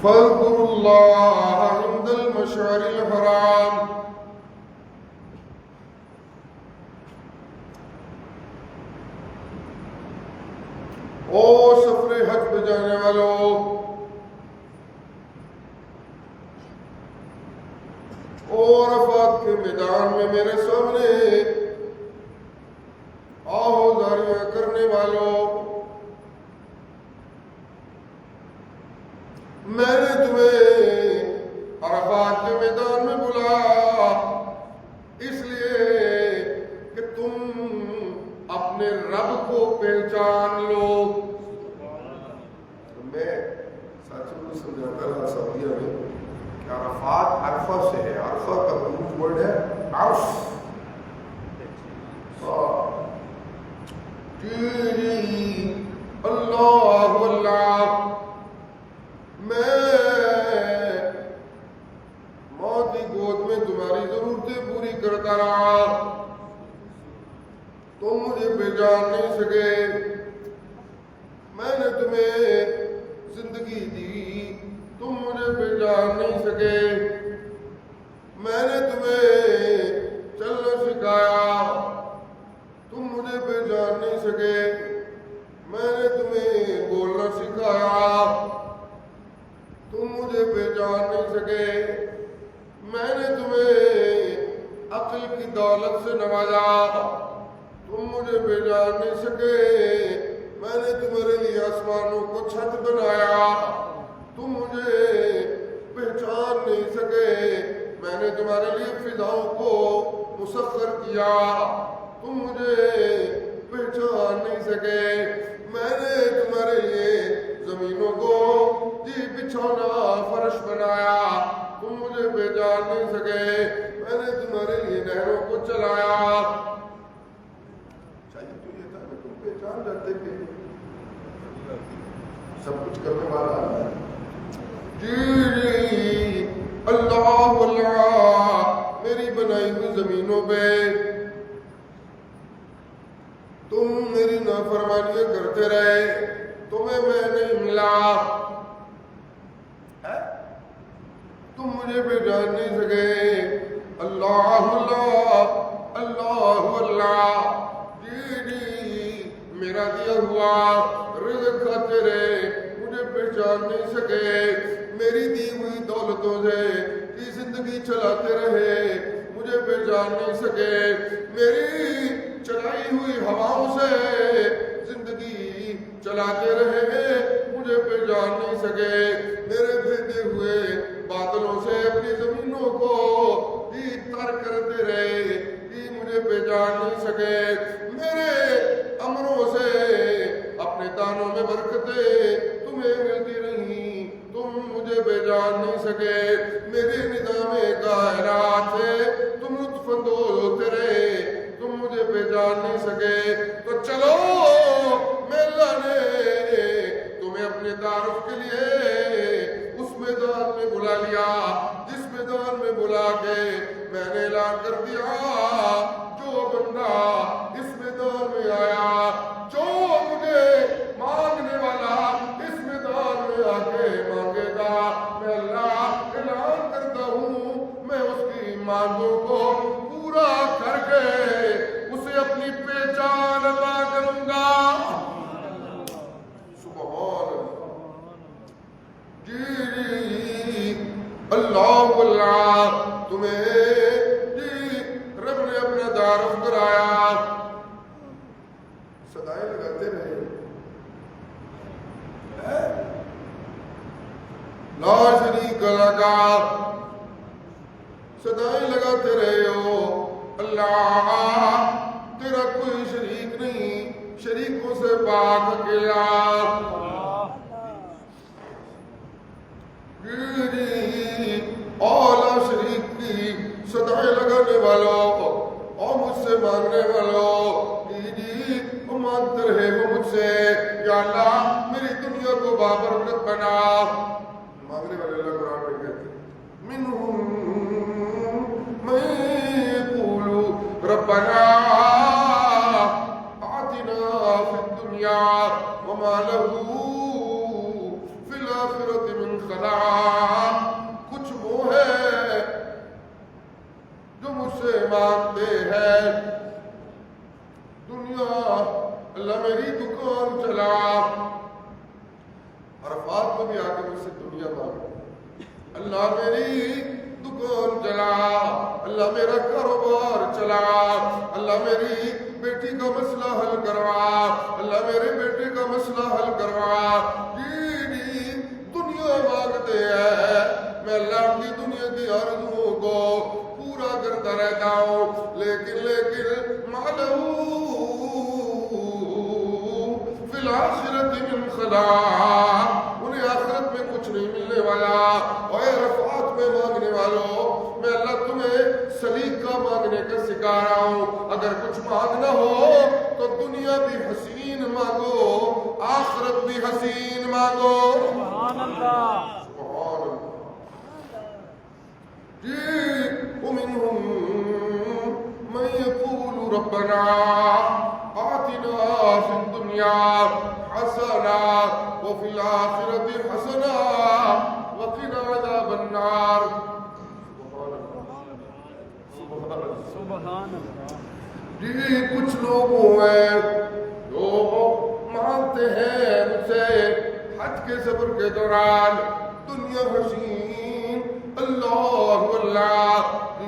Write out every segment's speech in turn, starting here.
فاذكروا الله عند المشعر الحرام او سفر حج پہ جانے والوں، او عرفات کے میدان میں میرے سامنے آہوازاریاں کرنے والوں، میں نے تمہیں عرفات کے میدان میں بلایا اس لیے کہ تم اپنے رب کو پہچان لو۔ میں ساتھیوں کو سمجھاتا رہا سعودیہ میں کہ عرفات عرفہ سے ہے، عرفہ کا روٹ ورڈ ہے عرف۔ جی اللہ اللہ، میں موت کی گود میں تمہاری ضرورتیں پوری کرتا رہا، تم مجھے پہچان نہیں سکے۔ میں نے تمہیں زندگی دی، تم مجھے پہچان نہیں سکے۔ میں نے تمہیں چلنا سکھایا، تم مجھے پہچان نہیں سکے۔ میں نے تمہیں بولنا سکھایا، تم مجھے پہچان نہیں سکے۔ میں نے تمہیں عقل کی دولت سے نوازا، تم مجھے پہچان نہیں سکے۔ میں نے تمہارے لیے آسمانوں کو چھت بنایا، تم مجھے پہچان نہیں سکے۔ میں نے تمہارے لیے فضاؤں کو مسخر کیا، تم مجھے پہچان نہیں سکے۔ میں نے تمہارے لیے زمینوں کو بچھونا فرش بنایا، تم مجھے پہچان نہیں سکے۔ میں نے تمہارے لیے نہروں کو چلایا، چاہیے تو یہ تھا کہ تم پہچان جاتے کہ سب کچھ کرنے والا ہے۔ جی اللہ اللہ، میری بنائی ہوئی زمینوں پہ تم میری نافرمانیاں کرتے رہے، تمہیں میں نہیں ملا، تم مجھے پہچان نہیں سکے۔ اللہ اللہ اللہ اللہ، جی میرا دیا ہوا رزق کھاتے رہے، مجھے پہچان نہیں سکے۔ میری دی ہوئی دولتوں سے کی زندگی چلاتے رہے، مجھے پہچان نہیں سکے۔ میری چلائی ہوئی ہواؤں سے زندگی چلاتے رہے، مجھے پہچان نہیں سکے۔ میرے بھیجے ہوئے بادلوں سے اپنی زمینوں کو تر کرتے رہے، مجھے پہچان نہیں سکے۔ میرے امروں سے اپنے دانوں میں برکتیں تمہیں ملتی رہی، تم مجھے پہچان نہیں سکے۔ میرے نظام کائنات سے تم لطف اندوز ہوتے رہے، تم مجھے پہچان نہیں سکے۔ تو چلو میں اللہ نے تمہیں اپنے تعارف کے لیے اس میدان میں بلا لیا جس میدان میں بلا کے میں نے اعلان کر دیا، جو بندہ اس میدان میں آیا، جو مجھے مانگنے والا اس میدان میں آ کے مانگے گا، میں اللہ اعلان کرتا ہوں میں اس کی مانگوں کو پورا کر کے اسے اپنی پہچان عطا کروں گا۔ سبحان جی اللہ اللہ، تمہیں جی رب نے اپنا تعارف کرایا، صدائیں لگاتے رہے، لا شریک لگا، صدائیں لگاتے رہے ہو اللہ تیرا کوئی شریک نہیں، شریکوں سے پاک اکیلا۔ اولا شریک کی صدائیں لگانے والوں اور مجھ سے مانگنے والوں، جی مانگتے رہے وہ مجھ سے، یا اللہ میری دنیا کو بابرکت بنا۔ مانگنے والے اللہ قرآن میں کہتے ہیں منہم من یقول ربنا آتنا فی الدنیا وما له فی الآخرة من خلا، کچھ وہ ہے جو مجھ سے مانگتے ہیں دنیا، اللہ میری دکان چلا۔ عرفات میں بھی آ کے مجھ سے دنیا مانگے، اللہ میری دکان چلا، اللہ میرا کاروبار چلا، اللہ میری بیٹی کا مسئلہ حل کروا، اللہ میرے بیٹے کا مسئلہ حل کروا۔ جی دنیا مانگتے ہیں، میں اللہ کی دنیا کی آرزوؤں کو پورا کرتا رہتا ہوں، لیکن معلوم فی الآخرۃ من خلاق، انہیں آخرت میں کچھ نہیں ملنے والا۔ اور عرفات میں مانگنے والوں، میں اللہ تمہیں سلیقہ مانگنے کا سکھا رہا ہوں۔ اگر کچھ مانگنا ہو تو دنیا بھی حسین مانگو، آخرت بھی حسین مانگو۔ سبحان اللہ، سبحان اللہ۔ جی ومنہم من یقول ربنا آتنا فی الدنیا حسنہ وفی الآخرۃ حسنہ وقنا عذاب النار۔ سبحان اللہ۔ جی کچھ لوگ ہیں جو مانگتے ہیں مجھ سے حج کے سفر کے دوران دنیا حسین، اللہ اللہ،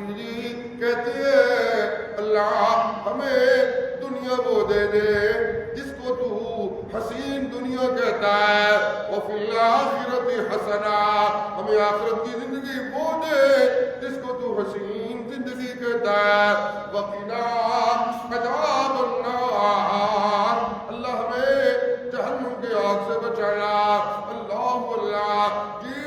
جی کہتے ہیں اللہ ہمیں دنیا وہ دے دے جس کو تو حسین دنیا کہتا ہے، وفی الآخرۃ حسنہ، ہمیں آخرت کی زندگی وہ دے جس کو تو حسین زندگی کہتا ہے، وقنا عذاب النار، اللہ ہمیں جہنم کی آگ سے بچانا، اللہ اللہ۔ جی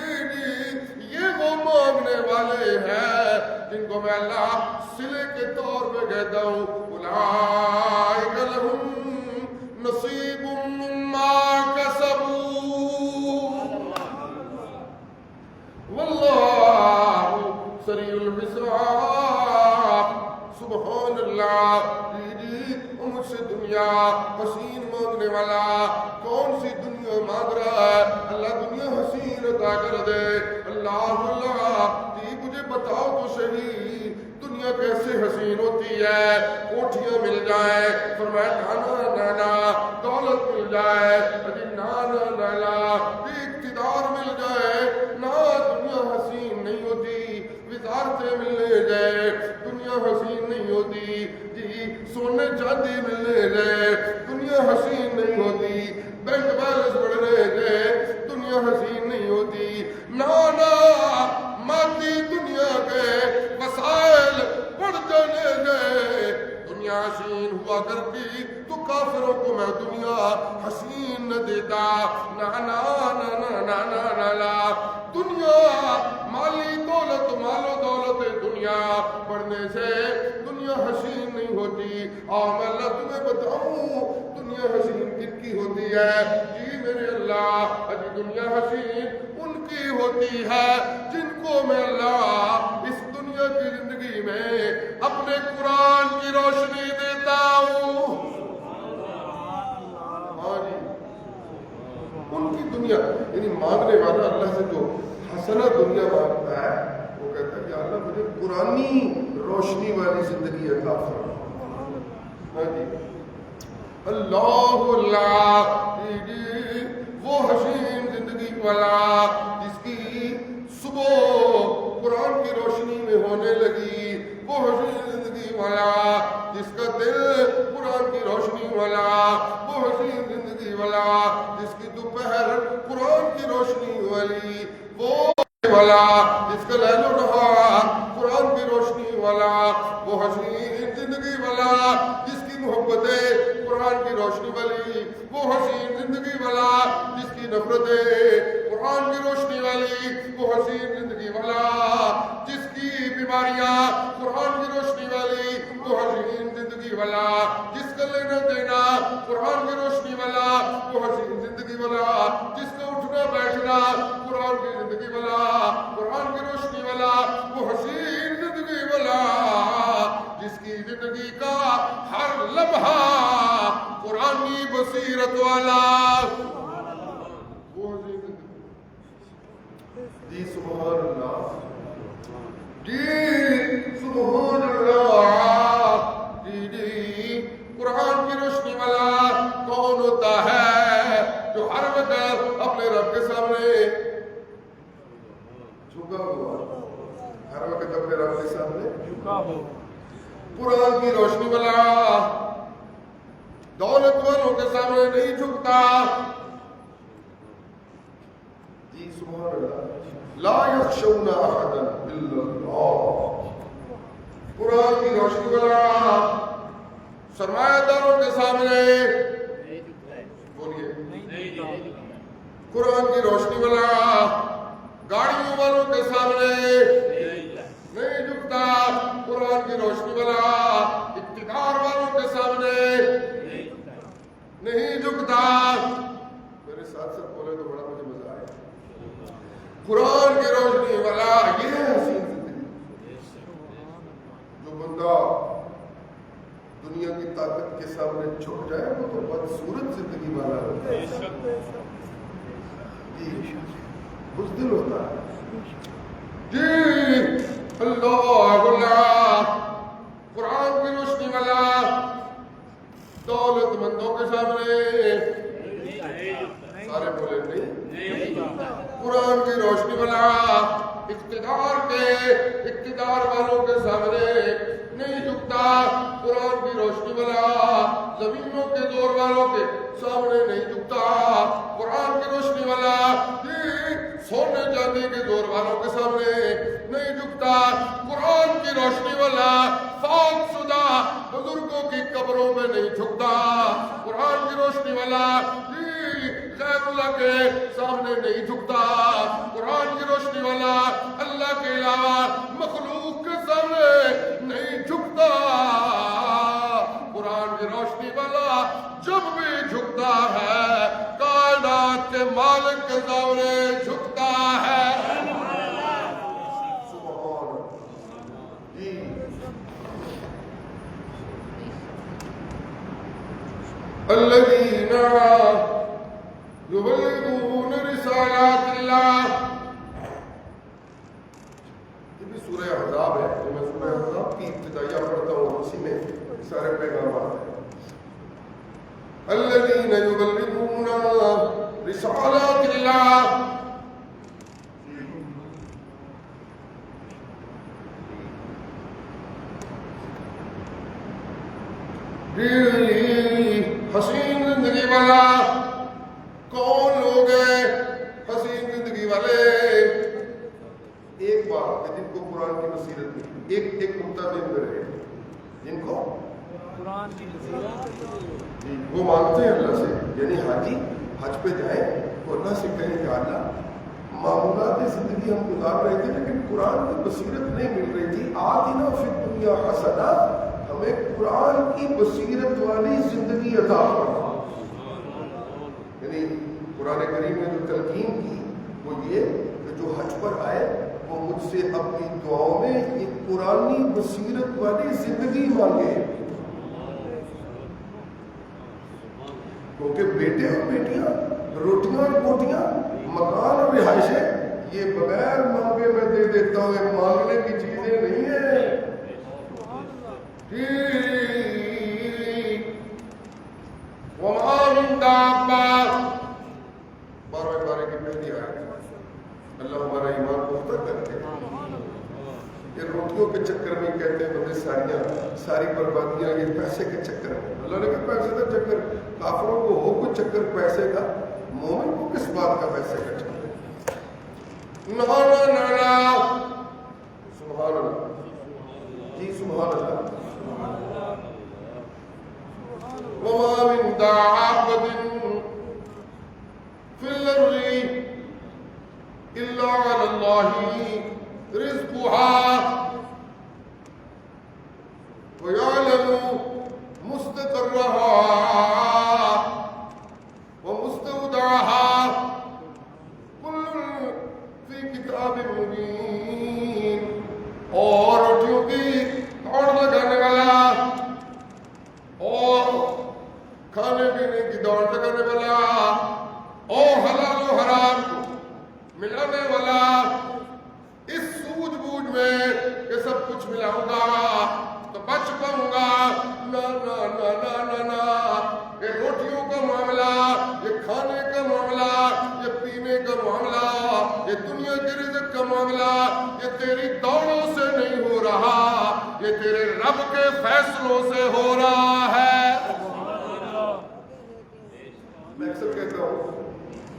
یہ وہ مانگنے والے ہیں جن کو میں اللہ صلے کے طور پہ کہتا ہوں اولئک لہم نصیب مما کسبوا واللہ سریع الحساب۔ سبحان اللہ۔ جی مجھ سے دنیا حسین مانگنے والا کون سی دنیا مانگ رہا ہے؟ اللہ دنیا حسین عطا کر دے، اللہ اللہ۔ جی مجھے بتاؤ تو صحیح دنیا کیسے حسین ہوتی ہے؟ کوٹھیاں مل جائیں، فرمایا نانا نانا، دولت مل جائے، نانا نانا، اقتدار مل جائے، نہ دنیا حسین نہیں ہوتی۔ وزارتیں ملنے گئے، دنیا حسین نہیں ہوتی۔ جی سونے چاندی ملنے گئے، دنیا حسین نہیں ہوتی۔ بینک بیلنس بڑھنے گئے، دنیا حسین نہیں ہوتی۔ نانا مادی دنیا کے وسائل بڑھ جانے گئے، دنیا حسین ہوا کرتی تو کافروں کو میں دنیا حسین نہ دیتا۔ نانا نانا نانا نانا، دنیا مالی دولت، مال و دولت دنیا بڑھنے سے دنیا حسین نہیں ہوتی۔ اور میں اللہ تمہیں بتاؤں دنیا حسین کن کی ہوتی ہے؟ جی میرے اللہ، اجی دنیا حسین ان کی ہوتی ہے جن کو میں اللہ اس دنیا کی زندگی میں اپنے قرآن کی روشنی دیتا ہوں۔ ہاں جی، ان کی دنیا یعنی مانگنے والا اللہ سے جو حسنہ دنیا مانگتا ہے وہ کہتا ہے کہ اللہ مجھے قرآنی روشنی والی زندگی عطا فرما۔ ہاں جی، اللہ اللہ۔ جی وہ حسین زندگی والا جس کی صبح قرآن کی روشنی میں ہونے لگی، وہ حسین زندگی والا جس کا دل قرآن کی روشنی والا، وہ حسین زندگی والا جس کی دوپہر قرآن کی روشنی والی، وہ والا جس کا لیل و نہار قرآن کی روشنی والا، وہ حسین زندگی والا جس کی محبتیں قرآن کی روشنی والی، وہ حسین زندگی والا جس کی نفرتیں قرآن کی روشنی والی، وہ حسین زندگی والا جس کی بیماریاں قرآن کی روشنی والی، وہ حسین زندگی والا جس کا لینا دینا قرآن کی روشنی والا، وہ حسین زندگی والا جس کا اٹھنا بیٹھنا قرآن کی زندگی والا، قرآن کی روشنی والا، وہ حسین زندگی والا جس کی زندگی کا ہر لمحہ قرآنی بصیرت والا، وہ حسین زندگی۔ جی سبحان اللہ، جی سبحان اللہ، جی قرآن کی روشنی والا کون ہوتا ہے جو ہر وقت اپنے رب کے سامنے جھکا ہوا، ہر وقت اپنے رب کے سامنے جھکا ہوا؟ قرآن کی روشنی والا دولت والوں کے سامنے نہیں جھکتا. جی سبحان اللہ، لا یخشون احدا الا اللہ. قرآن کی روشنی والا سرمایہ داروں کے سامنے بولیے، قرآن کی روشنی والا گاڑیوں والوں کے سامنے نہیں جھکتا. قرآن کی روشنی والا اقتدار والوں کے سامنے نہیں جھکتا. میرے ساتھ ساتھ بولے تو بڑا مجھے مزہ آئے. قرآن کی روشنی والا یہ ہے حسین زندگی. جو بندہ دنیا کی طاقت کے سامنے جھک جائے وہ تو بدصورت زندگی والا ہوتا ہے، جی بزدل ہوتا ہے. جی اللہ اللہ، قرآن کی روشنی والا دولت مندوں کے سامنے سارے بولے نہیں. قرآن کی روشنی والا اقتدار والوں کے سامنے نہیں جھکتا. قرآن کی روشنی والا زمینوں کے زور والوں کے سامنے نہیں جھکتا. قرآن کی روشنی والا سونے چاندی کے زور والوں کے سامنے نہیں جھکتا. قرآن کی روشنی والا فوت شدہ بزرگوں کی قبروں میں نہیں جھکتا. قرآن کی روشنی والا غیر اللہ کے سامنے نہیں جھکتا. قرآن کی روشنی والا اللہ کے علاوہ مخلوق کے سامنے نہیں جھکتا. قرآن کی روشنی والا جب بھی جھکتا ہے کائنات کے مالک کے سامنے جھکتا ہے. الذين يبلغون رسالات اللہ. یہ بھی سورہ احزاب ہے، جو میں سورہ احزاب کی ابتدائیہ پڑھتا ہوں اسی میں سارے پیغامات ہیں. الذين يبلغون رسالات اللہ. حسین زندگی والا کون لوگ ہیں؟ حسین زندگی والے ایک بات ہے جن کو قرآن کی بصیرت ملی، ایک نقطہ دن میں رہے جن کو قرآن کی بصیرت، وہ مانگتے ہیں اللہ سے. یعنی حاجی حج پہ جائیں تو اللہ سے کہیں کہ اللہ معمولات زندگی ہم گزار رہے تھے لیکن قرآن کی بصیرت نہیں مل رہی تھی. آتنا فی الدنیا حسنہ، ہمیں قرآن کی بصیرت والی زندگی عطا فرما. یعنی قرآن کریم نے جو تلقین کی وہ یہ کہ جو حج پر آئے وہ مجھ سے اپنی دعاؤں میں ایک قرآنی بصیرت والی زندگی مانگے. کیونکہ بیٹے اور بیٹیاں، روٹیاں اور بوٹیاں، مکان اور رہائشیں یہ بغیر مانگے میں دے دیتا ہوں، یہ مانگنے کی چیزیں نہیں ہیں. وَمَا مِن دَابَّةٍ، 12ویں پارے کی پہلی آیت. اللہ ہمارا ایمان پختہ کر دے. یہ روٹیوں کے چکر میں کہتے ہیں بندے ساری بربادیاں یہ پیسے کے چکر میں. اللہ نے کہا پیسے کا چکر کافروں کو ہو کچھ چکر پیسے کا، مومن کو کس بات کا پیسے کا چکر؟ نانا سبحان اللہ، جی سبحان اللہ. وَمَا مِن دَابَّةٍ فِي الْأَرْضِ إِلَّا عَلَى اللَّهِ رِزْقُهَا وَيَعْلَمُ مُسْتَقَرَّهَا وَمُسْتَوْدَعَهَا كُلٌّ فِي كِتَابٍ مُبِينٍ. اور روٹیوں کی دوڑ لگانے والا اور کھانے پینے کی دوڑ لگانے والا اور حلال و حرام کو ملانے والا اس سوجھ بوجھ میں کہ سب کچھ ملاؤں گا تو بچ پاؤں گا، نا نا نا نا نا نا، یہ روٹیوں کا معاملہ، یہ کھانے کا معاملہ، یہ پینے کا معاملہ، یہ دنیا کے رزق کا معاملہ، یہ تیری دوڑوں سے نہیں ہو رہا، یہ تیرے رب کے فیصلوں سے ہو رہا ہے۔ میں اکثر کہتا ہوں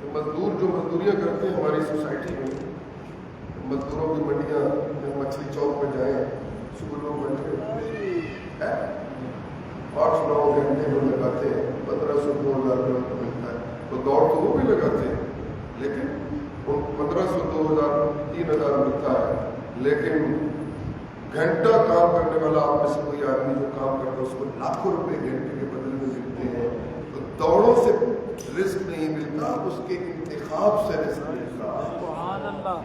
کہ مزدور جو مزدوریاں کرتے ہیں ہماری سوسائٹی میں، مزدوروں کی منڈیاں میں مچھلی چوک پہ جائیں، صبح لوگ بیٹھے 8-9 گھنٹے میں لگاتے ہیں، 1500-2000 روپے کا ملتا ہے، تو دوڑ تو وہ بھی لگاتے ہیں، لیکن 1500-2000-3000 ملتا ہے، لیکن گھنٹہ کام کرنے والا آپ میں سے کوئی آدمی جو کام کرتا ہے اس کو لاکھوں روپے گھنٹے کے بدلے میں ملتے ہیں۔ تو دوڑوں سے رزق نہیں ملتا، اس کے انتخاب سے رزق ملتا۔ سبحان اللہ۔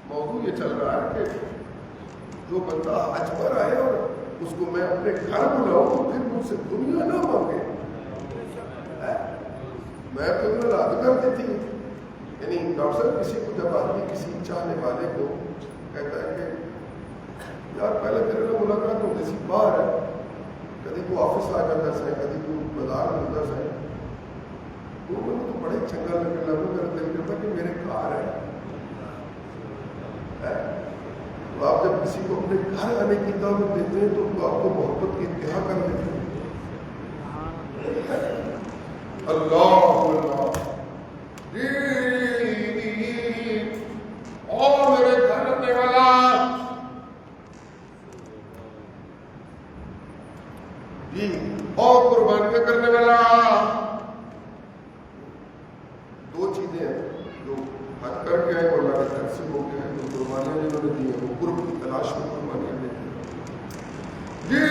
موضوع یہ چل رہا ہے کہ جو بندہ حج پر آئے اور اس کو میں اپنے گھر بلاؤں تو پھر مجھ سے دنیا نہ مانگے، میں تو رد کر دیتی ہوں۔ یعنی ڈاکٹر صاحب کسی کو جب آدمی کسی چاہنے والے کو کہتا ہے کہ یار پہلے تیرے سے ملاقات ہوتی سی باہر ہے، کدی کو آفس آ جاتا ہے، کدی کو بازار ملتا ہے، تو مجھے تو بڑے چنگا لگنے لگا، میرا دل کرتا کہ میرے گھر ہے۔ تو آپ جب کسی کو اپنے گھر آنے کی دعوت دیتے ہیں تو آپ کو محبت کی انتہا کر دیتے ہیں۔ اللہ اور میرے گھر آنے والا جی اور قربانیاں کرنے والا، دو چیزیں ہیں جو حج کر کے آئے اور اللہ کے طرف سے ہو گئے ہیں، جو قربانیاں جنہوں نے دی ہیں وہ قرب کی تلاش میں قربانیاں دیتے ہیں جی۔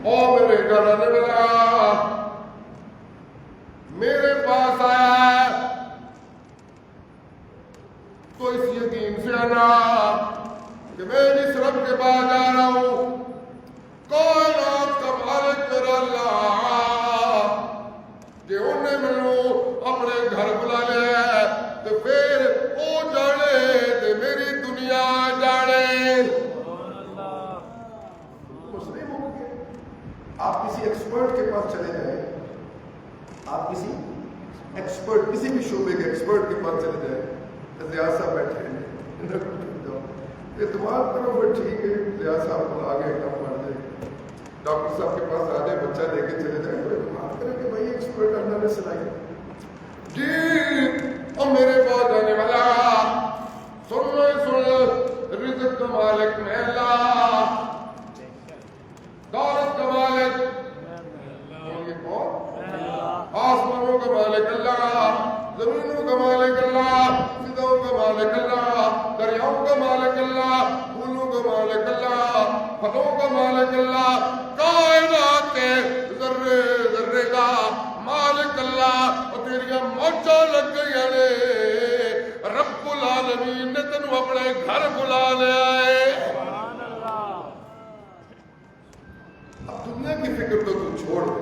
اور میرے گھر آنے والا میرے پاس آیا تو اس یقین سے آنا کہ میں جس رب کے پاس جا رہا ہوں کائنات کا مالک میرا اللہ جے انہیں ملو اپنے گھر بلا لیا تو پھر وہ جانے تے میری دنیا جانے۔ مسلم ہو گئے، آپ کسی ایکسپرٹ کے پاس چلے جائیں، آپ کسی ایکسپرٹ کسی بھی شعبے کے ایکسپرٹ کے پاس چلے جائیں، ریاض صاحب بیٹھے ہیں، اعتماد کرو پھر ٹھیک ہے، ریاض صاحب کو آگے کام کر دے، ڈاکٹر صاحب کے پاس آ جائے بچہ لے کے چلے جائیں، تو اعتماد کریں کہ بھائی ایکسپرٹ اللہ نے سلائی جی۔ اور میرے پاس آنے والا سن رزق کا مالک میں اللہ، دولت کا مالک آسمانوں کا مالک اللہ، زمینوں کا مالک اللہ، فضاؤں کا مالک اللہ، دریاؤں کا مالک اللہ، پھولوں کا مالک اللہ، پھلوں کا مالک اللہ، کائنات کے ذرے ذرے کا مالک اللہ۔ اور تیریاں موجہ لگ گئی نے، رب العالمین نے تینوں اپنے گھر بلا لیا ہے۔ اب دنیا کی فکر تو تو چھوڑ دے،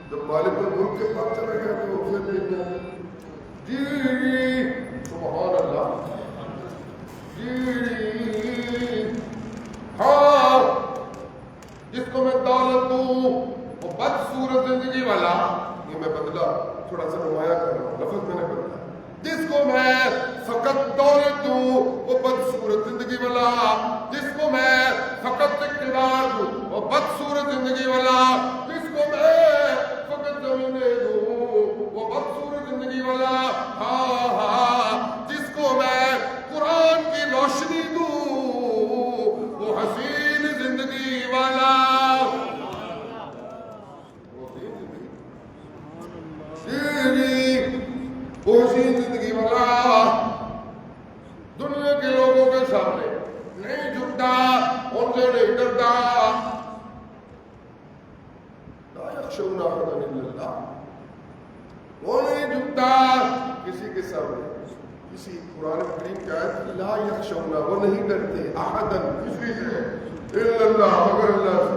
جب مالک الملک کے پاس چلا گیا تو پھر دیکھنا جی سبحان اللہ جی۔ ہاں جس کو میں دولت دوں وہ بدصورت زندگی والا، یہ میں بدلا تھوڑا سا نمایاں کر رہا ہوں، لفظ میں نے بدلا، جس کو میں فقط دولت دوں وہ بدصورت زندگی والا، جس کو میں فقط اقتدار دوں وہ بدصورت زندگی والا، جس کو میں فقط زمینیں دوں وہ بدصورت زندگی والا، ہاں ہاں جس کو میں قرآن کی روشنی دوں وہ حسین زندگی والا۔ وہ حسین زندگی والا دنیا کے لوگوں کے سامنے نہیں جھکتا، ان سے نہیں ڈرتا، لا یخشون احدا الا اللہ، وہ نہیں جھکتا کسی کے سامنے، کسی قرآن کریم کی آیت لا یخشون، وہ نہیں ڈرتے احدا کسی سے الا اللہ، مگر اللہ سے۔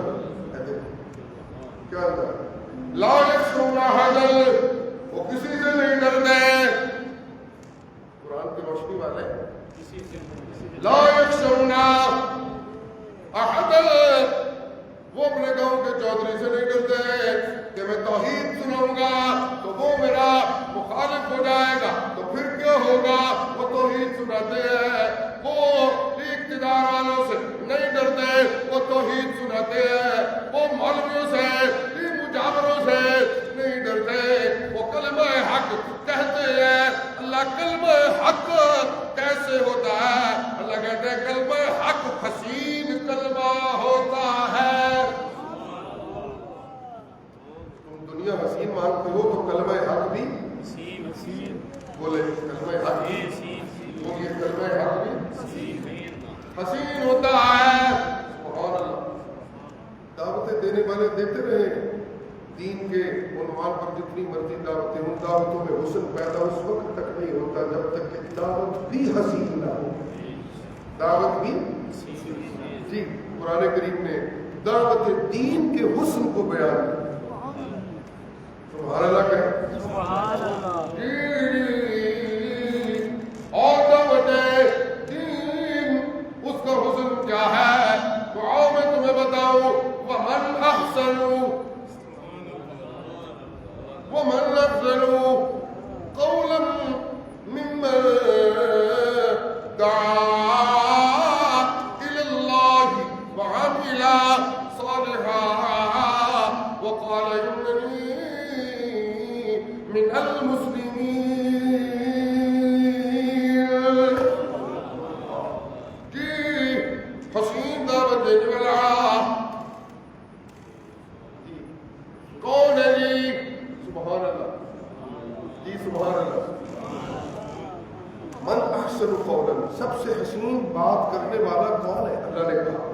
چودھری سے نہیں ڈرتے کہ میں توحید سناؤں گا تو وہ میرا مخالف ہو جائے گا، تو پھر کیا ہوگا؟ وہ توحید سناتے ہیں، وہ اقتدار والوں سے نہیں ڈرتے، وہ توحید سناتے ہیں، وہ مولویوں سے مجاوروں سے نہیں ڈرتے، وہ کلمہ حق کہتے ہیں۔ اللہ کلمہ حق کیسے ہوتا ہے؟ اللہ کہتے ہیں کلمہ حق حسین کلمہ ہوتا ہے۔ تم دنیا حسین مانتے ہو تو کلمہ حق بھی بولے، کلمہ حق بولیے، کلمہ حق بھی حسین ہوتا ہے۔ سبحان اللہ۔ دعوتیں دینے والے دیتے رہے، دین کے عنوان پر جتنی مرضی دعوتیں، ان دعوتوں میں حسن پیدا اس وقت تک نہیں ہوتا جب تک کہ دعوت بھی حسین نہ ہو۔ دعوت بھی جی قرآن کریم نے دعوت دین کے حسن کو بیان کیا۔ سبحان اللہ کہیں، سبحان اللہ۔ اور دعوت دین اس کا حسن کیا ہے؟ دعاؤں میں تمہیں بتاؤں، ومن احسن قولا ممن دعا الى الله وعمل صالحا وقال انني من المسلمين۔ جی حسین دعوت دینے والا کون ہے جی؟ سبحان اللہ جی، سبحان اللہ۔ من احسن قولا، سب سے حسین بات کرنے والا کون ہے؟ اللہ نے کہا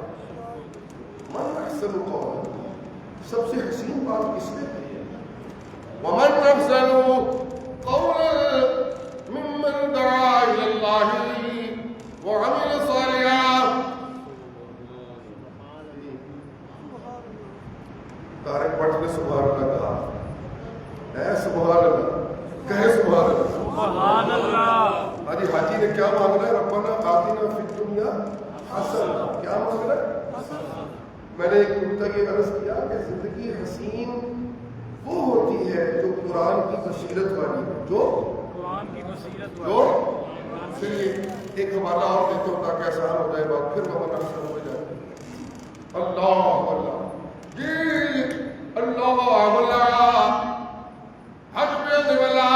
من احسن قولا، سب سے حسین بات کس نے کی ہے؟ ومن احسن قولا ممن دعا الى الله وعمل صالحا۔ طارق بٹ نے سبحان اللہ کہا، اے سبحان اللہ، کہے سبحان اللہ، سبحان اللہ۔ حاجی حاجی نے کیا مانگنا ہے؟ ربنا آتنا فی الدنیا حسنہ، کیا مانگنا ہے؟ میں نے ایک نکتہ یہ عرض کیا کہ زندگی حسین وہ ہوتی ہے جو قرآن کی بصیرت والی ہو، جو قرآن کی بصیرت والی۔ چلیے ایک حوالہ اور دیتا ہوں تاکہ آسان ہو جائے بات، پھر ومن احسن ہو جائے۔ اللہ اللہ جی، اللہ اللہ حج پہ آنے والا،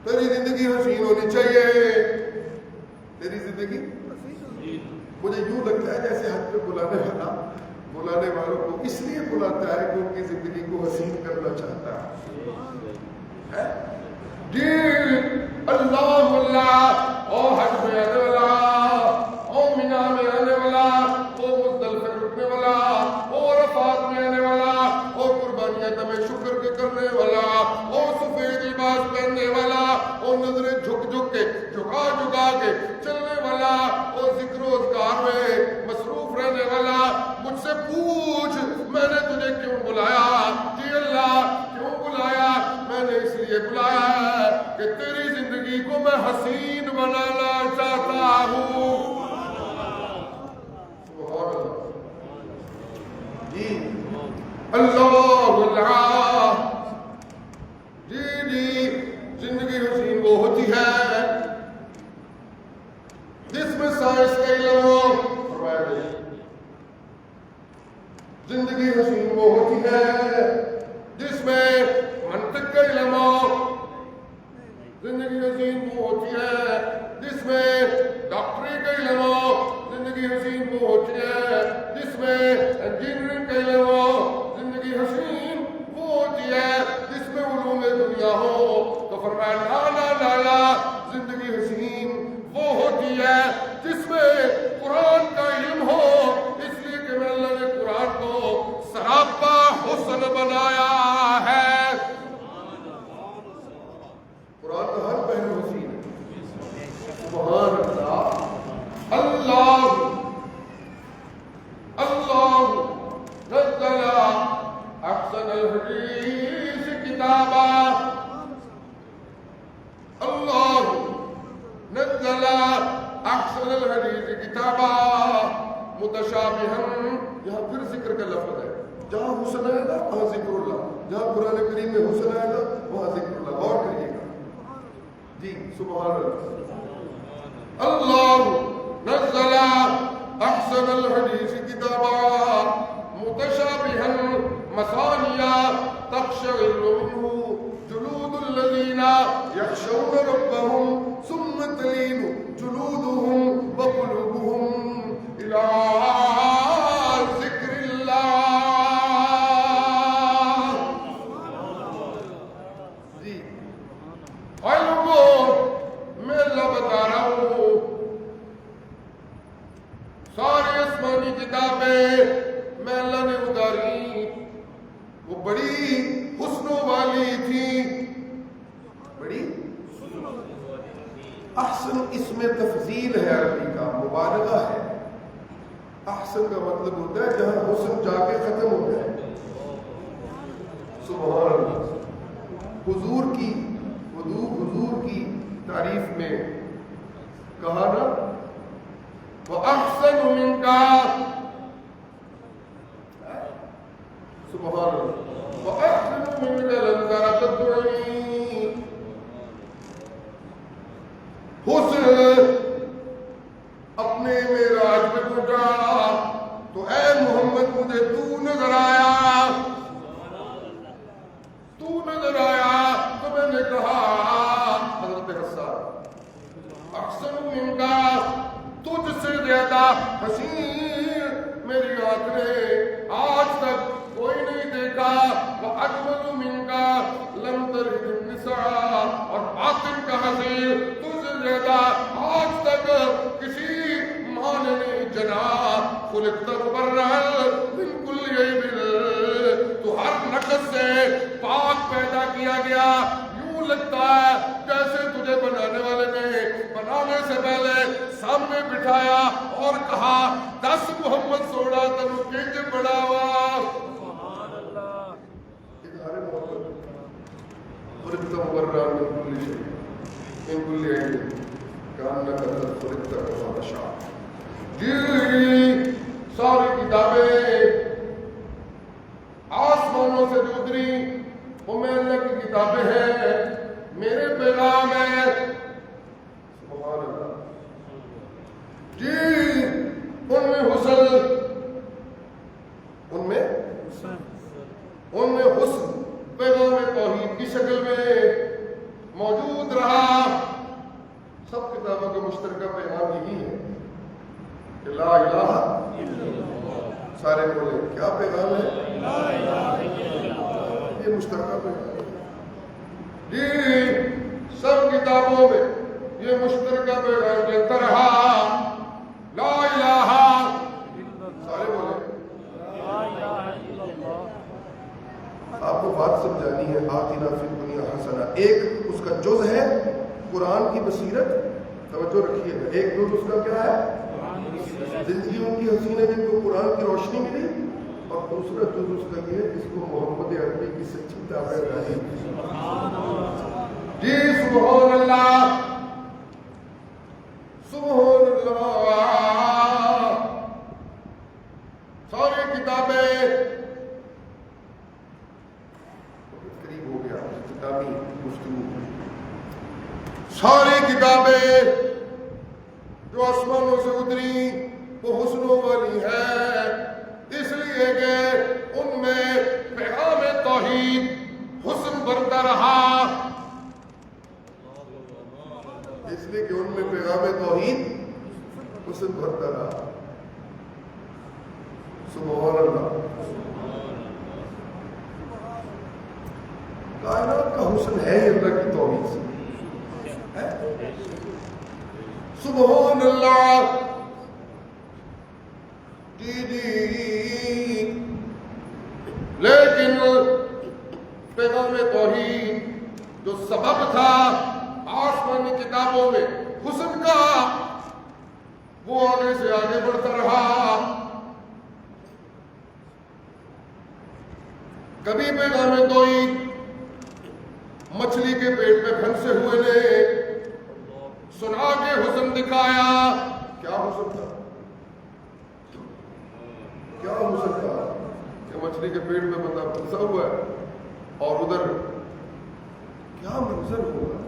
تیری زندگی حسین ہونی چاہیے، تیری زندگی مجھے یوں لگتا ہے جیسے حج پہ بلانے والوں کو اس لیے بلاتا ہے کہ ان کی زندگی کو حسین کرنا چاہتا ہے۔ جی اللہ اللہ، او حج پہ آنے والا، او مینا میں آنے والا، او مزدلفہ رکنے والا، او عرفات میں آنے والا، او قربانیاں تمہیں شکر کے کرنے والا، او سفید لباس پہننے والا، او نظریں جھک جھک کے جھکا کے چلنے والا، او ذکر و اذکار میں مصروف رہنے والا، مجھ سے پوچھ میں نے تجھے کیوں بلایا؟ جی اللہ کیوں بلایا؟ میں نے اس لیے بلایا ہے کہ تیری زندگی کو میں حسین بنانا چاہتا ہوں۔ جی اللہ اللہ جی، زندگی حسین وہ ہوتی ہے جس میں سائنس کا علم ہو، زندگی حسین وہ ہوتی ہے جس میں منطق کا علم ہو، زندگی حسین وہ ہوتی ہے جس میں ڈاکٹری کا علم ہو، زندگی حسین وہ ہوتی ہے جس میں انجینئرنگ کا علم ہو، زندگی حسین وہ ہوتی ہے جس میں علوم دنیا ہو۔ تو فرمایا لا لا لا، زندگی حسین وہ ہوتی ہے جس میں قرآن کا علم ہو، اس لیے کہ میں اللہ نے قرآن کو سراپا حسن بنایا ہے۔ قرآن کا ہر پہلو حسین ہے۔ سبحان اللہ اللہ اللہ نزل احسن الحدیث کتابا، اللہ نزل احسن الحدیث کتابا متشابہن، یہاں پھر ذکر کا لفظ ہے، جہاں حسن آئے گا وہاں ذکر اللہ، جہاں قرآن کریم میں حسن آئے گا وہاں ذکر اللہ. غور کریے گا جی. سبحان اللہ. اللہ نزل احسن الحدیث کتابا متشابہن مثانیہ تقشعر منہ جلود الذین یخشون ربهم ثم تلین جلودهم وقلوبهم الی ذکر اللہ. جی اور لوگوں میں اللہ بتا رہا ہوں ساری آسمانی کتابیں میں اللہ نے اتاری وہ بڑی حسنوں والی تھی. بڑی احسن اس میں تفضیل ہے، عربی کا مبالغہ ہے. احسن کا مطلب ہوتا ہے جہاں حسن جا کے ختم ہو جائے. سبحان اللہ. حضور کی تعریف میں کہا نا وَأَحْسَنُ مِنْكَ. سبحان اللہ. وَأَحْسَنُ مِنْكَ لَنْ تَرَتَ الدُّعِي. حسن اپنے معراج پہ پہنچا تو اے محمد مجھے تو نظر آیا، تو نظر آیا تو میں نے کہا حضرت حسان احسن منکا، تجھ سے زیادہ حسین میری آنکھ نے آج تک کوئی نہیں دیکھا. وَأَجْمَلُ مِنْكَ لَمْ تَلِدِ النِّسَاء. اور باطن کا حسین تجھ سے زیادہ آج تک کسی ماں نے نہیں جنا. خُلِقْتَ مُبَرَّأً مِنْ كُلِّ عَیْبٍ. تو ہر نقص سے پاک پیدا کیا گیا. یوں لگتا ہے جیسے تجھے بنانے والے نے بنانے سے پہلے سامنے بٹھایا اور کہا 10 محمد سوڑا تنو کنج بڑا ہوا. سبحان اللہ. اظہار محبت. خلقت مبررا من کل شیء من کل عیب کانک قد خلقت کما تشاء. جی ساری کتابیں آسمانوں سے جو اتری وہ میں اللہ کی کتابیں ہیں، میرے پیغام ہیں. سبحان اللہ. جی ان میں حسن، ان میں حسن پیغام توحید کی شکل میں موجود رہا. سب کتابوں کا مشترکہ پیغام یہی ہے کہ لا الہ الا اللہ. سارے بولے کیا پیغام ہے؟ لا الہ الا اللہ. یہ مشترکہ پیغام جی سب کتابوں میں یہ مشترکہ پیغام دیتا رہا لا الہ. سارے بولے لا الہ الا اللہ. آپ کو بات سمجھانی ہے. آتنا فی الدنیا حسنہ ایک اس کا جز ہے قرآن کی بصیرت. توجہ رکھیے گا. ایک جز اس کا کیا ہے؟ زندگی ان کی حسین ہے جن کو قرآن کی روشنی ملی. اور دوسرا جز اس کا یہ ہے جس کو محمد عربی کی سچی تعبیر رہی. جی سبحان اللہ. سبحان اللہ. ساری کتابیں قریب ہو گیا کتابی گفتگو. ساری کتابیں جو آسمانوں سے اتری وہ حسنوں والی ہے، اس لیے کہ ان میں پیغام توحید حسن بھرتا رہا. اس لیے کہ ان میں پیغام توحید حسن بھرتا رہا. سبحان اللہ. کائنات کا حسن ہے اللہ کی توحید سے. سبحان اللہ. جی لیکن پیغام توحید جو سبب تھا آسمانی کتابوں میں حسن کا، وہ آگے سے آگے بڑھتا رہا. کبھی پیغام توحید مچھلی کے پیٹ میں پھنسے ہوئے نے سنا کے حسن دکھایا. کیا حسن تھا؟ کیا ہو سکتا کہ مچھلی کے پیٹ میں بندہ پھنسا ہوا ہے اور ادھر کیا منظر ہوگا.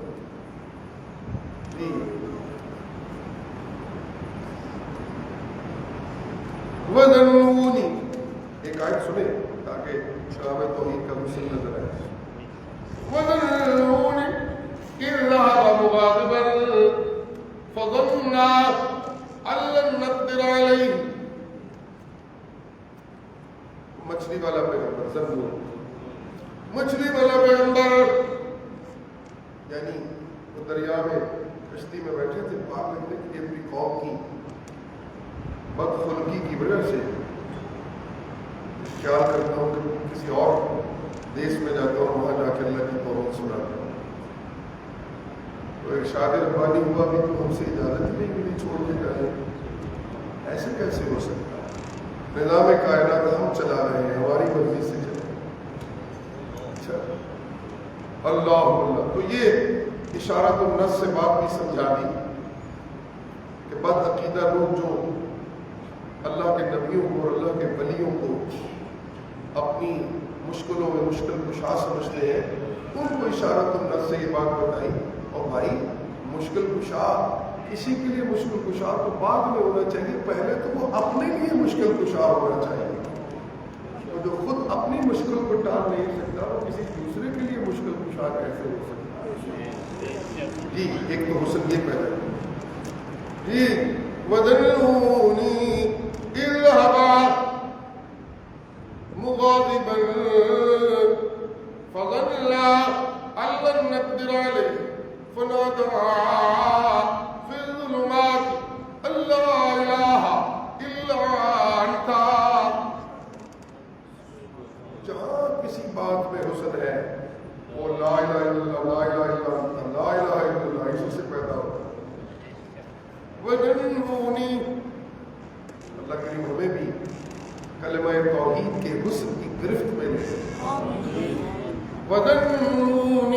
وَذَنُّونِ ایک آیت سنیں تاکہ شام توحید کا حسن نظر آئے. وَذَنُّونِ إِذْ ذَهَبَ مُغَاضِبًا فَظَنَّ أَن لَّن نَّقْدِرَ عَلَيْهِ. مچھلی والا پیغمبر ذنون، مچھلی والا پیغمبر، یعنی وہ دریا میں کشتی میں بیٹھے تھے. پاک لکھتے کہ اپنی قوم کی بدخلقی کی وجہ سے خیال کرتا ہوں کہ کسی اور دیش میں جاتا ہوں، وہاں جا کے اللہ کی توحید سناتا ہوں. تو ارشاد ربانی ہوا بھی تو ہم سے اجازت نہیں ملی چھوڑ کے جائیں. ایسے کیسے ہو سکتا ہے؟ نظام کائنات ہم چلا رہے ہیں، ہماری مرضی سے چلے. اچھا اللہ اللہ. تو یہ اشارۃ النص سے بات بھی سمجھا دی کہ بد عقیدہ لوگ جو اللہ کے نبیوں کو اور اللہ کے ولیوں کو اپنی مشکلوں میں مشکل کشا سمجھتے ہیں، ان کو اشارۃ النص سے یہ بات بتائی. اور بھائی مشکل کشا کسی کے لیے مشکل کشا تو بعد میں ہونا چاہیے، پہلے تو وہ اپنے لیے مشکل کشا ہونا چاہیے. تو جو خود اپنی مشکل کو ٹال نہیں سکتا وہ کسی دوسرے کے لیے مشکل کشا کیسے ہو سکتا ہے؟ جی ایک تو حسن یہ پیدا جی. وَذَنُّونِ إِذْ ذَهَبَ مُغَاضِبًا فَظَنَّ أَن لَّن نَّقْدِرَ عَلَيْهِ فَنَادَىٰ فِي الظُّلُمَاتِ أَن لَّا إِلَٰهَ إِلَّا أَنتَ. جہاں کسی بات میں حسن ہے وہ لا الہ الا اللہ، لا الہ الا انت، لا الہ الا اللہ، اسی سے پیدا ہوتا ہے. وَذَنُّونِ اللہ کریم ہمیں بھی کلمہ توحید کے حسن کی گرفت میں لے. وَذَنُّونِ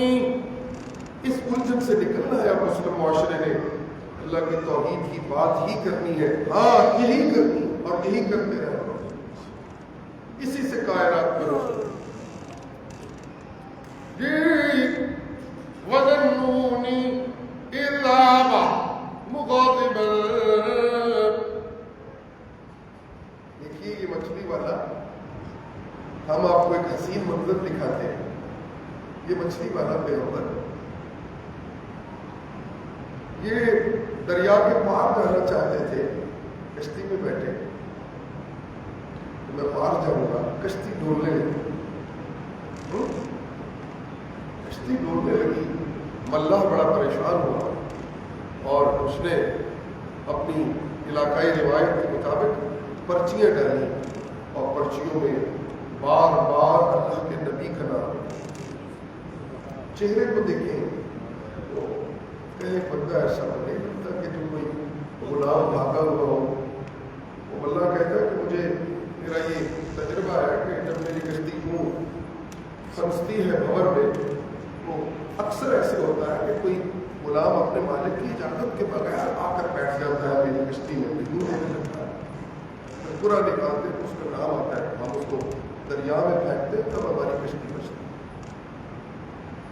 اس الجھن سے نکلنا ہے. اب مسلم معاشرے نے اللہ کی توحید کی بات ہی کرنی ہے، ہاں یہی کرنی اور یہی کرتے رہنا، اسی سے کائنات میں روشن. وَذَنُّونِ إِذْ ذَهَبَ مُغَاضِبًا. دیکھیے یہ مچھلی والا، ہم آپ کو ایک حسین منظر دکھاتے ہیں. یہ مچھلی والا پیغمبر یہ دریا کے پار جانا چاہتے تھے، کشتی میں بیٹھے تو میں پار جاؤں گا. کشتی ڈولنے لگی، کشتی ڈولنے لگی. ملاح بڑا پریشان ہوا اور اس نے اپنی علاقائی روایت کے مطابق پرچیاں ڈالی اور پرچیوں میں بار بار اللہ کے نبی کا نام. چہرے کو دیکھیں تو کہیں بندہ ایسا نہیں لگتا کہ جو کوئی غلام بھاگا ہوا ہو. وہ اللہ کہتا ہے کہ مجھے میرا یہ تجربہ ہے کہ جب میری کشتی کو پھنستی ہے بھور میں تو اکثر ایسے ہوتا ہے کہ کوئی غلام اپنے مالک کی اجازت کے بغیر آ کر بیٹھ جاتا ہے میری کشتی میں، یوں ہونے لگتا ہے. پورا نکالتے ہیں اس کا نام آتا ہے، ہم اس کو دریا میں پھینکتے ہیں تب ہماری کشتی بچتی.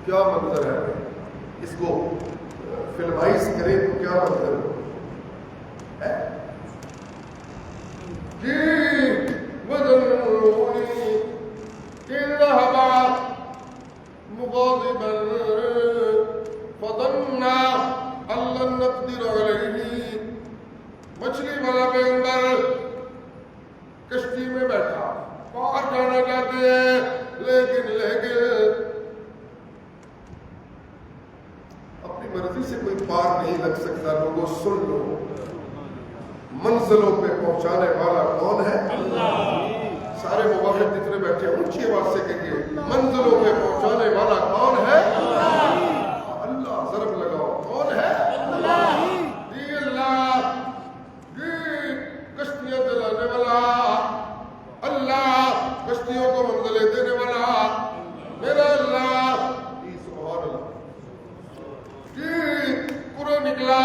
کیا منظر ہے؟ اس کو فلمائز کریں تو کیا منظر ہے؟ وَذَنُّونِ إِذْ ذَهَبَ مُغَاضِبًا فَظَنَّ أَن لَّن نَّقْدِرَ عَلَيْهِ. مچھلی والا پیغمبر کشتی میں بیٹھا، پار جانا چاہتے ہیں لیکن اپنی مرضی سے کوئی پار نہیں لگ سکتا. لوگوں سن لو، منزلوں پہ پہنچانے والا کون ہے؟ اللہ. سارے موحد جتنے بیٹھے اونچی آواز سے کہیے، منزلوں پہ پہنچانے والا کون ہے؟ اللہ. ضرب لگاؤ، کون ہے؟ اللہ. جی اللہ. جی کشتیاں چلانے والا اللہ، کشتیوں کو منزلیں دینے والا میرا اللہ. جی سبحان اللہ. جی پورا نکلا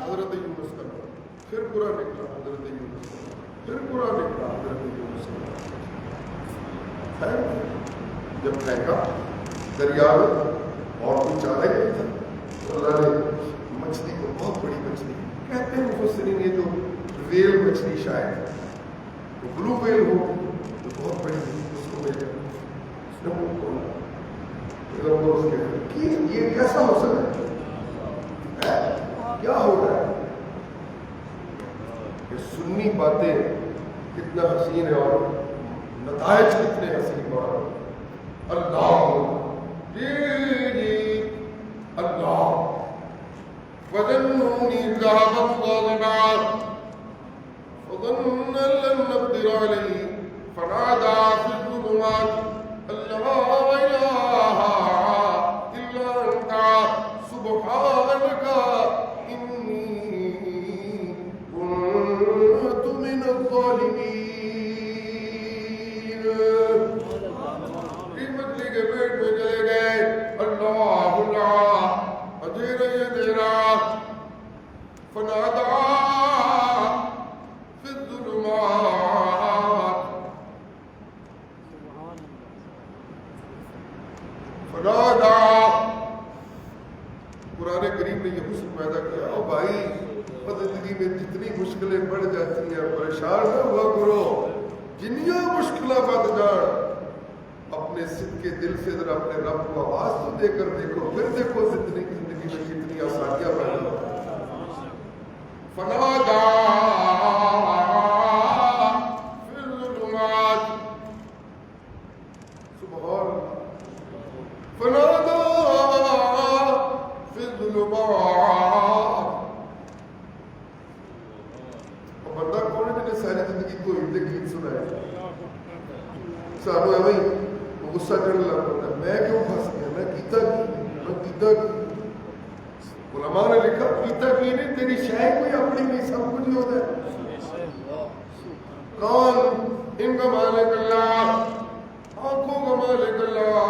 حضرت یونس کا، پھر پورا نکلا حضرت یونس. پھر قرآن نکلا حضرت یونس نے جب پھینکا دریا میں اور کوئی چارہ ہی نہیں تھا تو اللہ نے مچھلی کو، بہت بڑی مچھلی کہتے ہیں مفسرین یہ جو ویل مچھلی شاید وہ بلو ویل ہو تو بہت بڑی اس کو مل جائے، اس نے منہ کھولا کہ یہ کیسا ہو سکتا ہے، کیا ہو رہا ہے؟ یہ سنی باتیں کتنا حسین ہے اور نتائج کتنے حسین اور اللہ جی اللہ وظنوني ذهب غاضبا فظن أن لن نقدر عليه فنادى في الظلمات أن لا إله إلا أنت سبحانك إني كنت من الظالمين. مچھلی کے پیٹ میں چلے گئے، اللہ اللہ اندھیرا فنادى في الظلمات فنادى. قرآن کریم نے یہ حسن پیدا کیا، او بھائی زندگی میں جتنی مشکلیں بڑھ جاتی ہیں پریشان نہ ہوا کرو، جنیاں مشکلیں بڑھ جان اپنے صدق کے دل سے ذرا اپنے رب کو آواز تو دے کر دیکھو، پھر دیکھو زندگی میں کتنی آسانیاں پیدا ہوتی ہیں. فنادى في الظلمات سبحان فنادى في الظلمات. اور بندہ کون ہے جنہیں ساری زندگی کو گیت سنا ہے؟ سانو ایویں غصہ چڑھنے لگ پڑتا ہے، میں کیوں پھنس گیا، میں کیتا کی. علماء نے لکھا کیتا کی نہیں، تیری شے کوئی اپنی نہیں، سب کچھ ہی ہوتا ہے. کون ان کا مالک اللہ، آنکھوں کا مالک اللہ،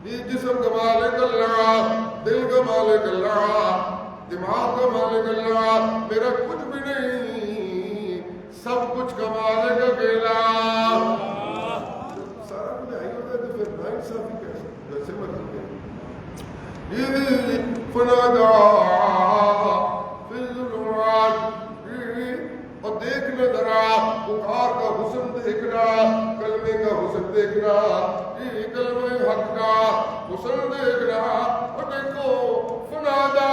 یہ جسم کا مالک اللہ، دل کا مالک اللہ، دماغ کا مالک اللہ، میرا کچھ بھی نہیں، سب کچھ کا مالک اکیلا. سارا کچھ آئی ہوتا ہے تو پھر ناانصافی کیسے جیسے مرضی فنادى في الظلمات. اور دیکھنا ذرا پکار کا حسن دیکھنا، کلمے کا حسن دیکھنا، کلمے حق کا حسن دیکھنا. اور دیکھو فنادى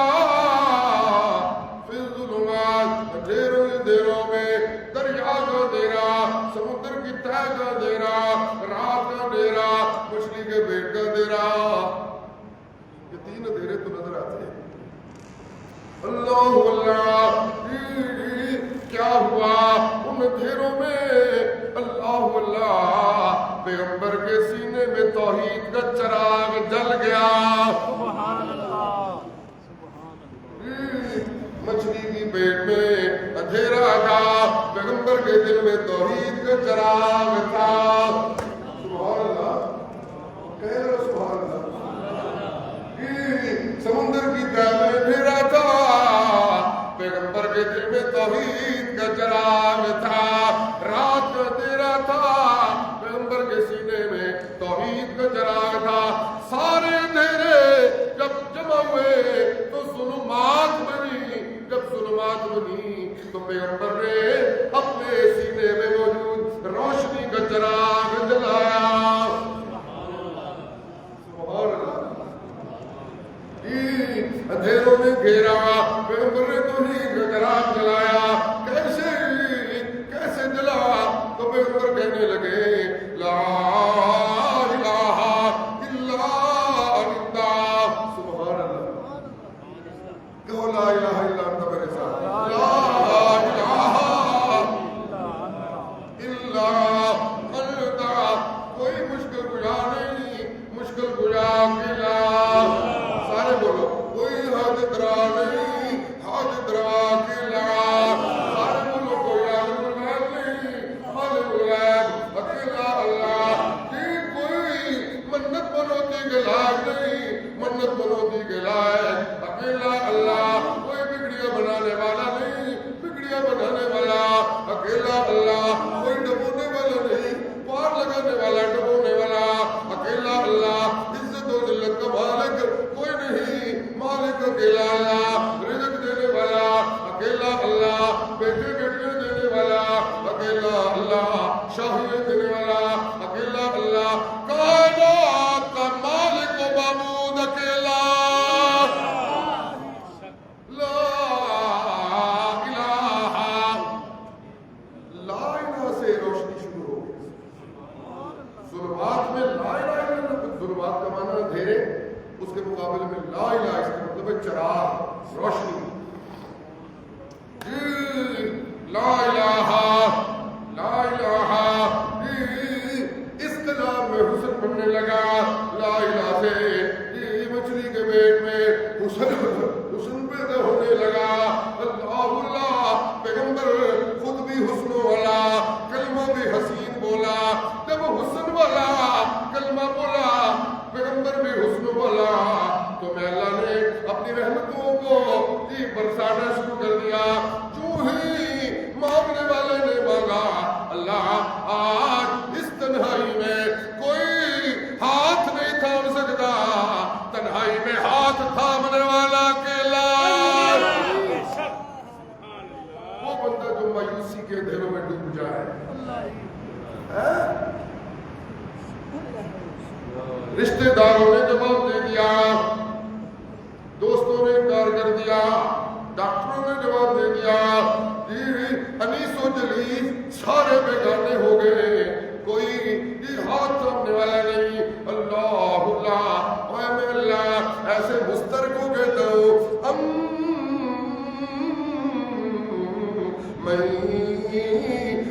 في الظلمات، اندھیروں میں، دریا کا اندھیرا، سمندر کی تہ کا اندھیرا، رات کا اندھیرا، مچھلی کے پیٹ کا اندھیرا، یہ تین اندھیرے تو نظر آتے ہیں. اللہ اللہ کیا ہوا ان اندھیروں میں؟ اللہ اللہ پیغمبر کے سینے میں توحید کا چراغ جل گیا. مچھلی کی پیٹ میں اندھیرا تھا، پیغمبر کے دل میں توحید کا چراغ تھا. سبحان اللہ کہہ رہا سبحان اللہ. سمندر کی تہ میں اندھیرا تھا، پیغمبر کے دل میں توحید کا چراغ تھا. رات کا اندھیرا تھا، پیغمبر کے سینے میں توحید کا چراغ تھا. سارے اندھیرے جب جمع ہوئے تو ظلمات بنی. جب ظلمات بنی تو پیغمبر نے اپنے سینے میں موجود روشنی کا چراغ جلایا. اندھیروں نے گھیرا، پیغمبر نے توحید کا چراغ جلایا. کیسے جلا؟ تو پیغمبر کہنے لگے لا الہ الا انت. سبحان اللہ کہو لا الہ الا انت میرے ساتھ. لا الہ الا انت اکیلا اللہ بیٹے بیٹیاں دینے والا اکیلا اللہ شاہیاں دینے والا اکیلا اللہ کائنات کا مالک و معبود اکیلا لا الہ سے روشنی شروع ہو گئی ظلمات میں لا الہ الا اللہ ظلمات کا معنی اندھیرے اس کے مقابلے میں لا الہ اس کا مطلب ہے چراغ روشنی لا الہ لا الہ اس کلام میں حسن بننے لگا لا الہ سے مچھلی کے پیٹ میں حسن پیدا ہونے لگا اللہ اللہ پیغمبر خود بھی حسن والا کلمہ بھی حسین بولا جب حسن والا کلمہ بولا پیغمبر بھی حسن والا تو میں اللہ نے اپنی رحمتوں کو برسانا شروع کر دیا جو ہی مانگنے والے نے مانگا اللہ آج اس تنہائی میں کوئی ہاتھ نہیں تھام سکتا تنہائی میں ہاتھ تھامنے والا اکیلا وہ بندہ جو مایوسی کے اندھیروں میں ڈوب جائے رشتہ داروں نے جواب دے دیا دوستوں نے انکار کر دیا ڈاکٹروں نے جواب دے دیا انیس و جلیس سارے بیگانے ہو گئے کوئی ہاتھ تھامنے والا نہیں اللہ اللہ میں اللہ ایسے مسترک ہو گئے تو میں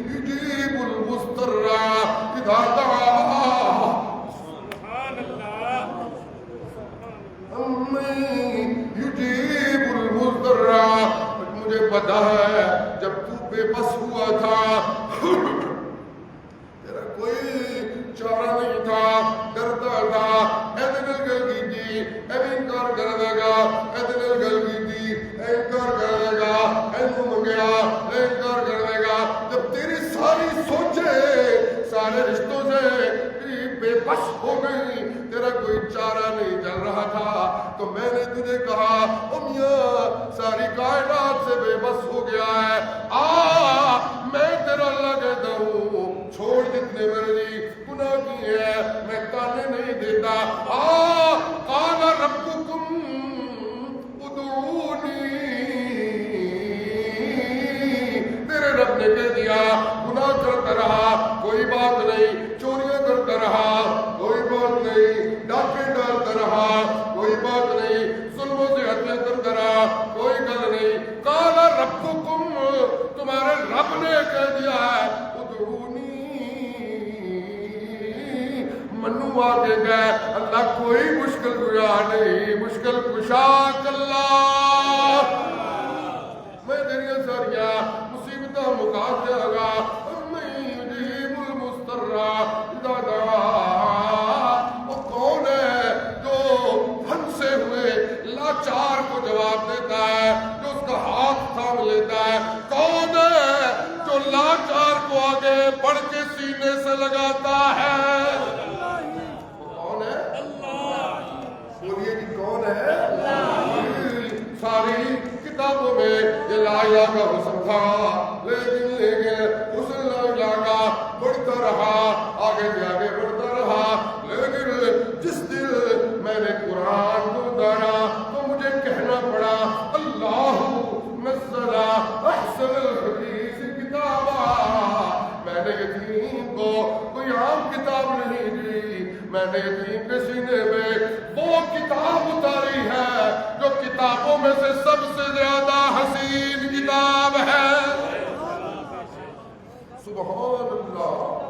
یجیب المستر اذا دعا یجیب المضطر مجھے پتا ہے جب تو بے بس ہوا تھا تیرا کوئی چارہ نہیں تھا ڈرتا تھا ایدنل گل کی تھی انکار کر دے گا ایدنل گل کی تھی انکار کر دے گا اینو منگیا انکار کر دے گا جب تیری ساری سوچے سارے رشتوں سے بے بس ہو گئی تیرا کوئی چارہ نہیں چل رہا تھا تو میں نے تجھے کہا میاں ساری کائنات سے بے بس ہو گیا ہے میں تیرا اللہ کہتا ہوں چھوڑ جتنے مرضی گناہ کیے ہیں میں تانے نہیں دیتا قال ربکم ادعونی تیرے رب نے کہہ دیا گناہ کرتا رہا کوئی بات نہیں چوریاں کرتا رہا کوئی بات نہیں ڈاکے ڈالتا رہا کوئی بات نہیں ظلم و زیادتیاں کرتا رہا کوئی گل نہیں قال ربکم تمہارے رب نے کہہ دیا ہے ادعونی منو آگے گئے اللہ کوئی مشکل کشا نہیں مشکل کشا اللہ میں تیری ساریاں مصیبتاں مکا دیا گا لاچار کو جواب دیتا ہے جو اس کا ہاتھ تھام لیتا ہے کون ہے جو لاچار کو آگے بڑھ کے سینے سے لگاتا ہے کون ہے بولیے کہ کون ہے ساری کتابوں میں یہ لا الہ کا حسن تھا لیکن حسن لا الہ کا بڑھتا رہا آگے بھی آگے بڑھتا رہا لیکن جس دن میں نے قرآن کو اتارا تو مجھے کہنا پڑا اللہ نزل احسن الحدیث کتابا میں نے یتیم کو کوئی عام کتاب نہیں دی میں نے یتیم کے سینے میں وہ کتاب اتاری ہے جو کتابوں میں سے سب سے زیادہ حسین کتاب ہے سبحان اللہ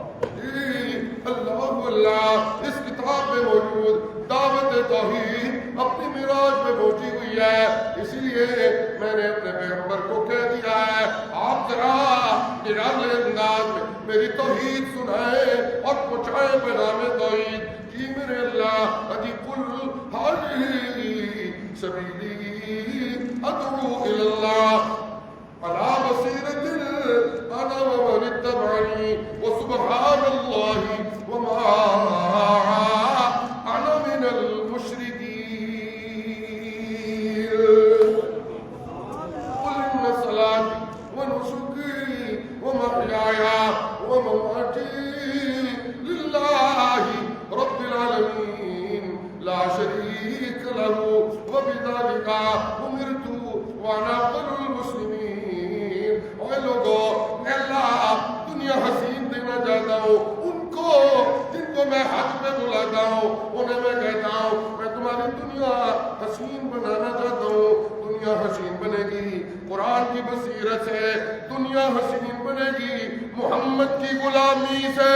اللہ اللہ اس کتاب میں موجود دعوت توحید اپنی معراج میں پہنچی ہوئی ہے اسی لیے میں نے اپنے پیغمبر کو کہہ دیا ہے آپ ذرا نرانے انداز میں میری توحید سنائیں اور پہنچائیں پیغام توحید جی میرے اللہ ادی قل هذه سبیلی ادعو الی اللہ علی بصیرۃ انا ومن اتبعنی وسبحان اللہ وما انا من المشرکین قل ان ونسكي ومحياي ومماتي لله رب العالمين لا شريك له وبذلك أمرت وأنا أول المسلمين. اے لوگوں، میں اللہ دنیا حسین دینا چاہتا ہوں ان کو جن کو میں حج پہ بلاتا ہوں، انہیں میں کہتا ہوں میں تمہاری دنیا حسین بنانا چاہتا ہوں. دنیا حسین بنے گی قرآن کی بصیرت سے، دنیا حسین بنے گی محمد کی غلامی سے.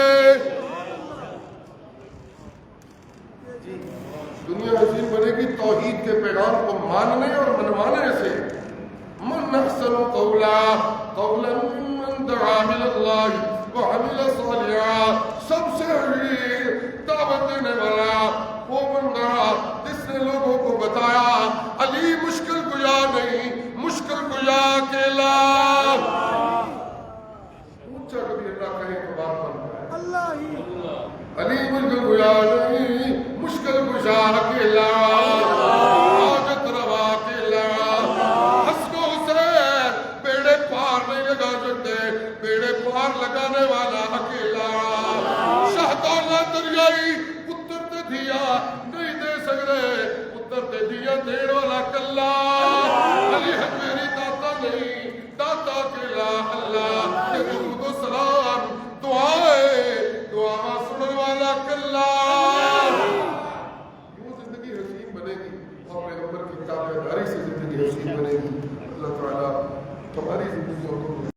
دنیا حسین بنے گی توحید کے پیغام کو ماننے اور منوانے سے. من احسن قولا ممن دعا الى اللہ وعمل صالحا. سب سے دعوت دینے والا وہ بندہ جس نے لوگوں کو بتایا علی مشکل کجا نہیں، مشکل کجا اکیلا. اونچا کبھی اللہ کہیں تو بات بنتا ہے. علی مشکل کجا نہیں، مشکل کجا اکیلا، حاجت روا اکیلا. حسن و حسین بیڑے پار نہیں لگا سکتے، بیڑے پار لگانے والا اکیلا. شہدانہ دریائی پتر تے دیا نہیں دے سکتے، پتر تے دیا دین والا کلا. علی ہے میری داتا نہیں، داتا اکیلا اللہ. یہ درود و سلام دعائیں دعا سننے والا کلا. یوں زندگی حسین بنے گی اور پیغمبر کی تابعداری سے زندگی حسین بنے گی. اللہ تعالیٰ ہماری زندگیوں کو